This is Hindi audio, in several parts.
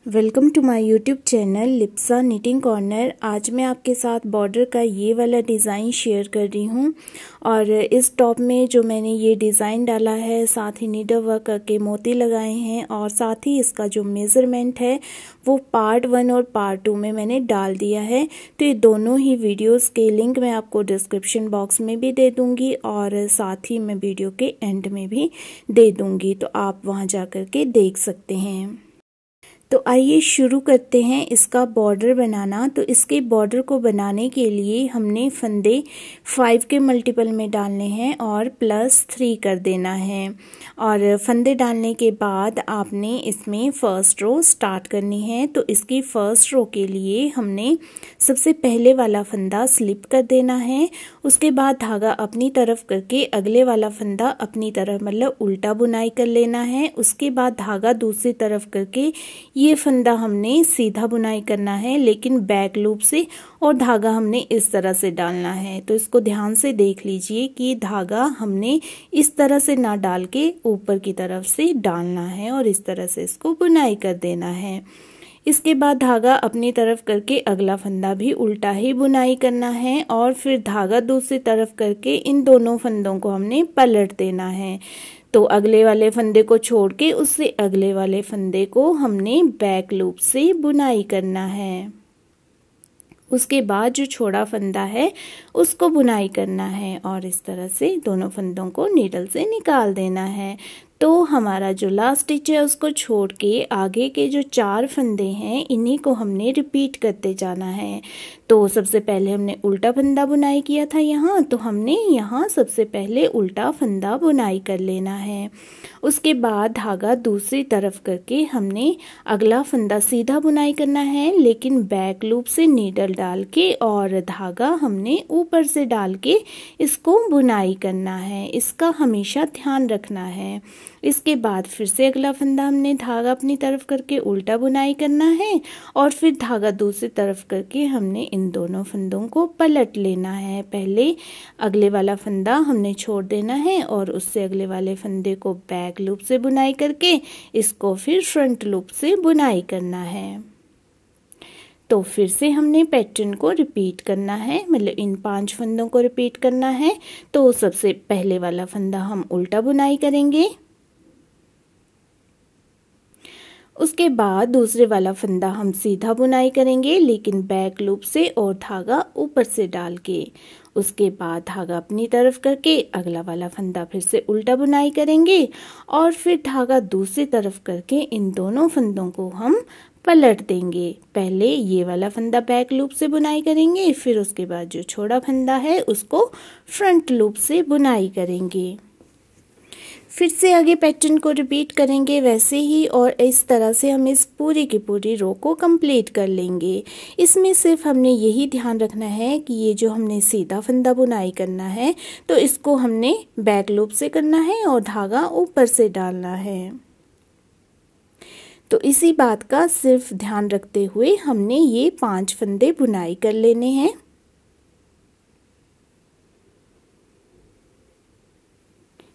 Welcome to my YouTube channel Lipsa knitting corner. आज मैं आपके साथ बॉर्डर का ये वाला डिज़ाइन शेयर कर रही हूँ और इस टॉप में जो मैंने ये डिज़ाइन डाला है, साथ ही नीडल वर्क करके मोती लगाए हैं और साथ ही इसका जो मेज़रमेंट है वो पार्ट 1 और पार्ट 2 में मैंने डाल दिया है। तो ये दोनों ही वीडियोस के लिंक मैं आपको डिस्क्रिप्शन बॉक्स में भी दे दूँगी और साथ ही मैं वीडियो के एंड में भी दे दूँगी, तो आप वहाँ जा कर के देख सकते हैं। तो आइए शुरू करते हैं इसका बॉर्डर बनाना। तो इसके बॉर्डर को बनाने के लिए हमने फंदे 5 के मल्टीपल में डालने हैं और +3 कर देना है। और फंदे डालने के बाद आपने इसमें फर्स्ट रो स्टार्ट करनी है। तो इसकी फर्स्ट रो के लिए हमने सबसे पहले वाला फंदा स्लिप कर देना है। उसके बाद धागा अपनी तरफ करके अगले वाला फंदा अपनी तरफ मतलब उल्टा बुनाई कर लेना है। उसके बाद धागा दूसरी तरफ करके ये फंदा हमने सीधा बुनाई करना है लेकिन बैक लूप से, और धागा हमने इस तरह से डालना है। तो इसको ध्यान से देख लीजिए कि धागा हमने इस तरह से ना डाल के ऊपर की तरफ से डालना है और इस तरह से इसको बुनाई कर देना है। इसके बाद धागा अपनी तरफ करके अगला फंदा भी उल्टा ही बुनाई करना है और फिर धागा दूसरी तरफ करके इन दोनों फंदों को हमने पलट देना है। तो अगले वाले फंदे को छोड़ के उससे अगले वाले फंदे को हमने बैक लूप से बुनाई करना है। उसके बाद जो छोड़ा फंदा है उसको बुनाई करना है और इस तरह से दोनों फंदों को नीडल से निकाल देना है। तो हमारा जो लास्ट स्टिच है उसको छोड़ के आगे के जो 4 फंदे हैं इन्हीं को हमने रिपीट करते जाना है। तो सबसे पहले हमने उल्टा फंदा बुनाई किया था यहाँ, तो हमने यहाँ सबसे पहले उल्टा फंदा बुनाई कर लेना है। उसके बाद धागा दूसरी तरफ करके हमने अगला फंदा सीधा बुनाई करना है लेकिन बैक लूप से नीडल डाल के और धागा हमने ऊपर से डाल के इसको बुनाई करना है। इसका हमेशा ध्यान रखना है। इसके बाद फिर से अगला फंदा हमने धागा अपनी तरफ करके उल्टा बुनाई करना है और फिर धागा दूसरी तरफ करके हमने इन दोनों फंदों को पलट लेना है। पहले अगले वाला फंदा हमने छोड़ देना है और उससे अगले वाले फंदे को बैक लूप से बुनाई करके इसको फिर फ्रंट लूप से बुनाई करना है। तो फिर से हमने पैटर्न को रिपीट करना है, मतलब इन 5 फंदों को रिपीट करना है। तो सबसे पहले वाला फंदा हम उल्टा बुनाई करेंगे, उसके बाद दूसरे वाला फंदा हम सीधा बुनाई करेंगे लेकिन बैक लूप से और धागा ऊपर से डाल के। उसके बाद धागा अपनी तरफ करके अगला वाला फंदा फिर से उल्टा बुनाई करेंगे और फिर धागा दूसरी तरफ करके इन दोनों फंदों को हम पलट देंगे। पहले ये वाला फंदा बैक लूप से बुनाई करेंगे, फिर उसके बाद जो छोड़ा फंदा है उसको फ्रंट लूप से बुनाई करेंगे। फिर से आगे पैटर्न को रिपीट करेंगे वैसे ही और इस तरह से हम इस पूरी की पूरी रो को कंप्लीट कर लेंगे। इसमें सिर्फ हमने यही ध्यान रखना है कि ये जो हमने सीधा फंदा बुनाई करना है तो इसको हमने बैक लूप से करना है और धागा ऊपर से डालना है। तो इसी बात का सिर्फ ध्यान रखते हुए हमने ये 5 फंदे बुनाई कर लेने हैं।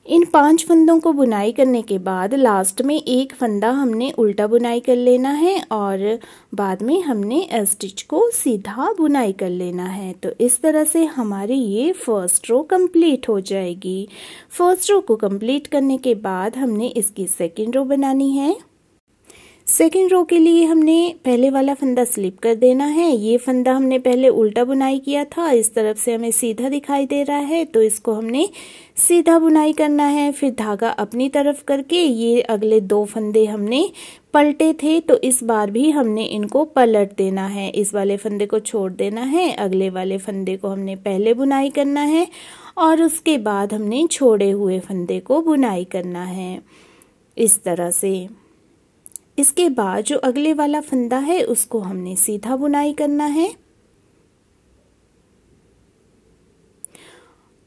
इन 5 फंदों को बुनाई करने के बाद लास्ट में एक फंदा हमने उल्टा बुनाई कर लेना है और बाद में हमने स्टिच को सीधा बुनाई कर लेना है। तो इस तरह से हमारी ये फर्स्ट रो कंप्लीट हो जाएगी। फर्स्ट रो को कंप्लीट करने के बाद हमने इसकी सेकेंड रो बनानी है। सेकेंड रो के लिए हमने पहले वाला फंदा स्लिप कर देना है। ये फंदा हमने पहले उल्टा बुनाई किया था, इस तरफ से हमें सीधा दिखाई दे रहा है तो इसको हमने सीधा बुनाई करना है। फिर धागा अपनी तरफ करके ये अगले 2 फंदे हमने पलटे थे तो इस बार भी हमने इनको पलट देना है। इस वाले फंदे को छोड़ देना है, अगले वाले फंदे को हमने पहले बुनाई करना है और उसके बाद हमने छोड़े हुए फंदे को बुनाई करना है इस तरह से। इसके बाद जो अगले वाला फंदा है उसको हमने सीधा बुनाई करना है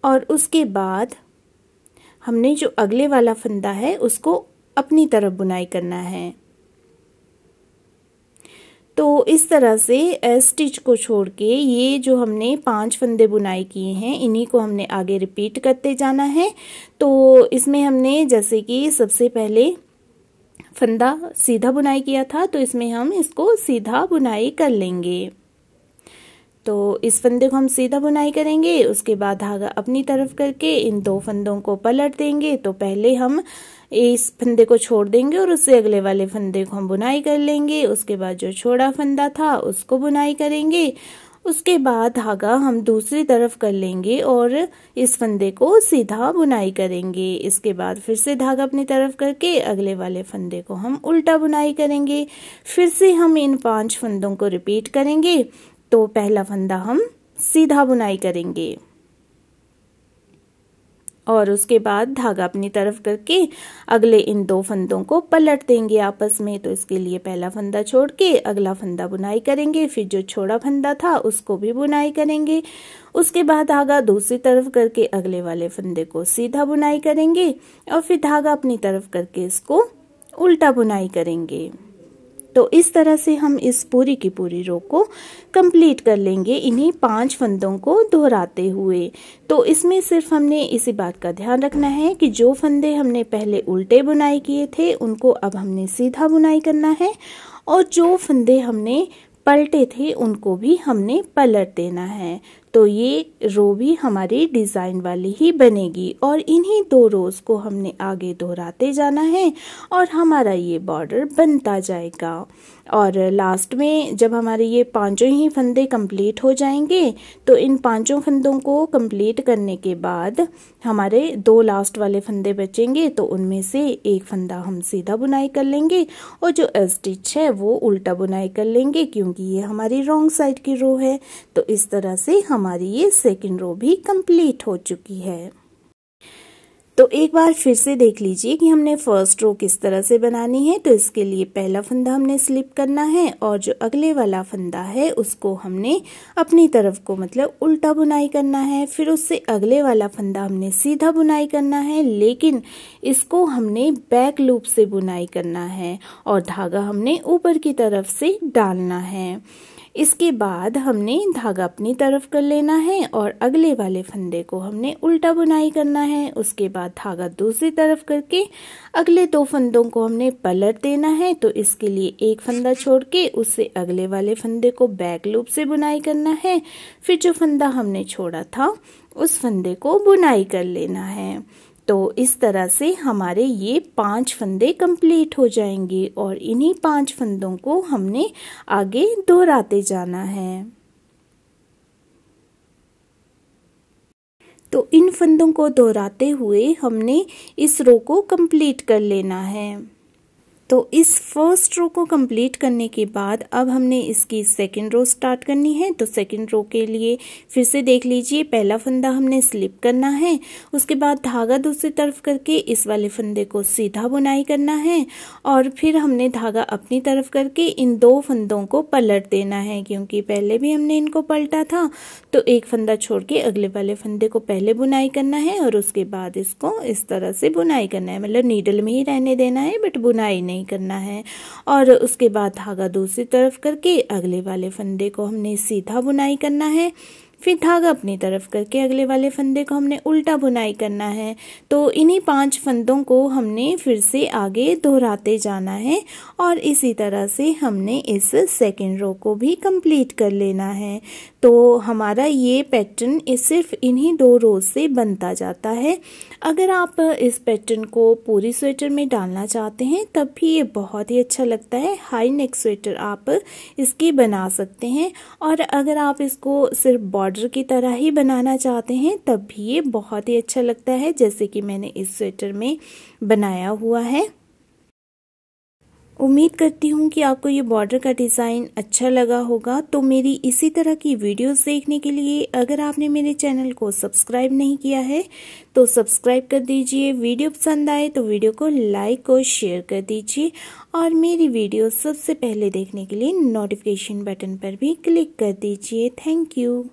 और उसके बाद हमने जो अगले वाला फंदा है उसको अपनी तरफ बुनाई करना है। तो इस तरह से स्टिच को छोड़ के ये जो हमने 5 फंदे बुनाई किए हैं इन्हीं को हमने आगे रिपीट करते जाना है। तो इसमें हमने जैसे कि सबसे पहले फंदा सीधा बुनाई किया था, तो इसमें हम इसको सीधा बुनाई कर लेंगे। तो इस फंदे को हम सीधा बुनाई करेंगे। उसके बाद धागा अपनी तरफ करके इन 2 फंदों को पलट देंगे। तो पहले हम इस फंदे को छोड़ देंगे और उससे अगले वाले फंदे को हम बुनाई कर लेंगे। उसके बाद जो छोड़ा फंदा था उसको बुनाई करेंगे। उसके बाद धागा हम दूसरी तरफ कर लेंगे और इस फंदे को सीधा बुनाई करेंगे। इसके बाद फिर से धागा अपनी तरफ करके अगले वाले फंदे को हम उल्टा बुनाई करेंगे। फिर से हम इन 5 फंदों को रिपीट करेंगे। तो पहला फंदा हम सीधा बुनाई करेंगे और उसके बाद धागा अपनी तरफ करके अगले इन 2 फंदों को पलट देंगे आपस में। तो इसके लिए पहला फंदा छोड़ के अगला फंदा बुनाई करेंगे। फिर जो छोड़ा फंदा था उसको भी बुनाई करेंगे। उसके बाद धागा दूसरी तरफ करके अगले वाले फंदे को सीधा बुनाई करेंगे और फिर धागा अपनी तरफ करके इसको उल्टा बुनाई करेंगे। तो इस तरह से हम इस पूरी की पूरी रो को कंप्लीट कर लेंगे, इन्हीं 5 फंदों को दोहराते हुए। तो इसमें सिर्फ हमने इसी बात का ध्यान रखना है कि जो फंदे हमने पहले उल्टे बुनाई किए थे उनको अब हमने सीधा बुनाई करना है, और जो फंदे हमने पलटे थे उनको भी हमने पलट देना है। तो ये रो भी हमारी डिजाइन वाली ही बनेगी और इन्हीं 2 रोज को हमने आगे दोहराते जाना है और हमारा ये बॉर्डर बनता जाएगा। और लास्ट में जब हमारे ये 5 ही फंदे कंप्लीट हो जाएंगे तो इन 5 फंदों को कंप्लीट करने के बाद हमारे 2 लास्ट वाले फंदे बचेंगे। तो उनमें से एक फंदा हम सीधा बुनाई कर लेंगे और जो स्टिच है वो उल्टा बुनाई कर लेंगे, क्योंकि ये हमारी रॉन्ग साइड की रो है। तो इस तरह से हमारी ये सेकंड रो भी कंप्लीट हो चुकी है। तो एक बार फिर से देख लीजिए कि हमने फर्स्ट रो किस तरह से बनानी है। तो इसके लिए पहला फंदा हमने स्लिप करना है और जो अगले वाला फंदा है उसको हमने अपनी तरफ को मतलब उल्टा बुनाई करना है। फिर उससे अगले वाला फंदा हमने सीधा बुनाई करना है, लेकिन इसको हमने बैक लूप से बुनाई करना है और धागा हमने ऊपर की तरफ से डालना है। इसके बाद हमने धागा अपनी तरफ कर लेना है और अगले वाले फंदे को हमने उल्टा बुनाई करना है। उसके बाद धागा दूसरी तरफ करके अगले 2 फंदों को हमने पलट देना है। तो इसके लिए एक फंदा छोड़ के उससे अगले वाले फंदे को बैक लूप से बुनाई करना है। फिर जो फंदा हमने छोड़ा था उस फंदे को बुनाई कर लेना है। तो इस तरह से हमारे ये 5 फंदे कंप्लीट हो जाएंगे और इन्हीं 5 फंदों को हमने आगे दोहराते जाना है। तो इन फंदों को दोहराते हुए हमने इस रो को कंप्लीट कर लेना है। तो इस फर्स्ट रो को कंप्लीट करने के बाद अब हमने इसकी सेकंड रो स्टार्ट करनी है। तो सेकंड रो के लिए फिर से देख लीजिए, पहला फंदा हमने स्लिप करना है। उसके बाद धागा दूसरी तरफ करके इस वाले फंदे को सीधा बुनाई करना है और फिर हमने धागा अपनी तरफ करके इन 2 फंदों को पलट देना है, क्योंकि पहले भी हमने इनको पलटा था। तो एक फंदा छोड़ के अगले वाले फंदे को पहले बुनाई करना है और उसके बाद इसको इस तरह से बुनाई करना है, मतलब नीडल में ही रहने देना है बट बुनाई नहीं करना है। और उसके बाद धागा दूसरी तरफ करके अगले वाले फंदे को हमने सीधा बुनाई करना है। फिर धागा अपनी तरफ करके अगले वाले फंदे को हमने उल्टा बुनाई करना है। तो इन्हीं 5 फंदों को हमने फिर से आगे दोहराते जाना है और इसी तरह से हमने इस सेकंड रो को भी कंप्लीट कर लेना है। तो हमारा ये पैटर्न सिर्फ इन्हीं 2 रोज से बनता जाता है। अगर आप इस पैटर्न को पूरी स्वेटर में डालना चाहते हैं तब भी ये बहुत ही अच्छा लगता है। हाई नेक स्वेटर आप इसकी बना सकते हैं और अगर आप इसको सिर्फ बॉर्डर की तरह ही बनाना चाहते हैं तब भी ये बहुत ही अच्छा लगता है, जैसे कि मैंने इस स्वेटर में बनाया हुआ है। उम्मीद करती हूँ कि आपको ये बॉर्डर का डिज़ाइन अच्छा लगा होगा। तो मेरी इसी तरह की वीडियोस देखने के लिए अगर आपने मेरे चैनल को सब्सक्राइब नहीं किया है तो सब्सक्राइब कर दीजिए। वीडियो पसंद आए तो वीडियो को लाइक और शेयर कर दीजिए और मेरी वीडियो सबसे पहले देखने के लिए नोटिफिकेशन बटन पर भी क्लिक कर दीजिए। Thank you.